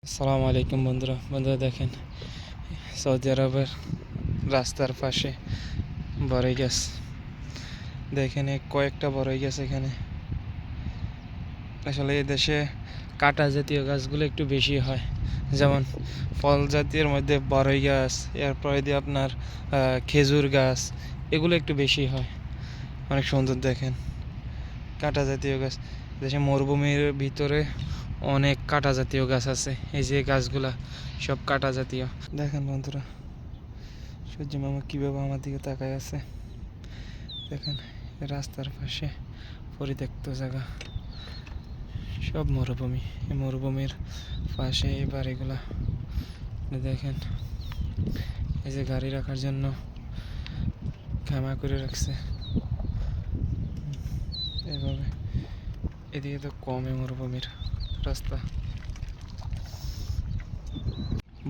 আসসালামু আলাইকুম বন্ধুরা দেখেন সৌদি আরবের রাস্তার পাশে বড়ই গাছ দেখেন কয়েকটা বড়ই গাছ এখানে। আসলে এই দেশে কাঁটা জাতীয় গাছগুলো একটু বেশি হয়, যেমন ফল জাতীয়ের মধ্যে বড়ই গাছ, এরপরে দিয়ে আপনার খেজুর গাছ, এগুলো একটু বেশি হয়, অনেক সুন্দর। দেখেন কাঁটা জাতীয় গাছ, দেশে মরুভূমির ভিতরে অনেক কাঁটা জাতীয় গাছ আছে। এই যে গাছগুলা সব কাঁটা জাতীয়। দেখেন বন্ধুরা, সূর্য মামা কীভাবে আমার দিকে তাকায় আছে। দেখেন রাস্তার পাশে পরিত্যক্ত জায়গা, সব মরুভূমি। এই মরুভূমির পাশে এই বাড়িগুলা দেখেন, এই যে গাড়ি রাখার জন্য খামা করে রাখছে এভাবে। এদিকে তো কমই মরুভূমির রাস্তা।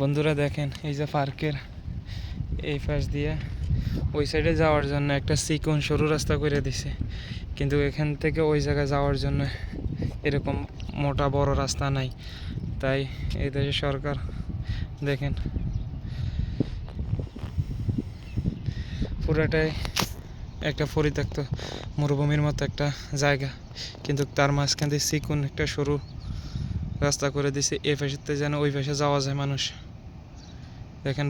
বন্ধুরা দেখেন, এই যে পার্কের এই পাশ দিয়ে ওই সাইডে যাওয়ার জন্য একটা চিকন সরু রাস্তা করে দিছে, কিন্তু এখান থেকে ওই জায়গায় যাওয়ার জন্য এরকম মোটা বড় রাস্তা নাই। তাই এই দেশের সরকার দেখেন পুরাটাই একটা পরিত্যক্ত মরুভূমির মতো একটা জায়গা, কিন্তু তার মাঝখান দিয়ে চিকন একটা সরু রাস্তা করে দিছে, এই পাশেতে যেন ওই পাশে যাওয়া যায় মানুষ। দেখেন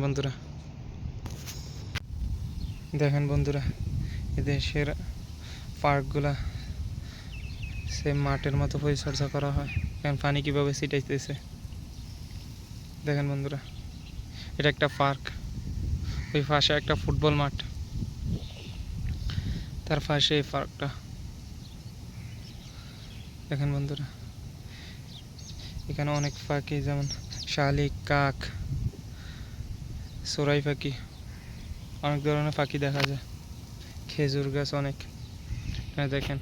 বন্ধুরা এদেশের পার্কগুলা সে মাঠের মতো পরিচর্যা করা হয়। এখন পানি কীভাবে ছিটাইতেছে দেখেন বন্ধুরা। এটা একটা পার্ক, ওই পাশে একটা ফুটবল মাঠ, তার পাশে এই পার্কটা। দেখেন বন্ধুরা, এখানে অনেক পাখি, যেমন শালিক, কাক, চড়াই পাখি, অনেক ধরনের পাখি দেখা যায়। খেজুর গাছ অনেক, দেখেন।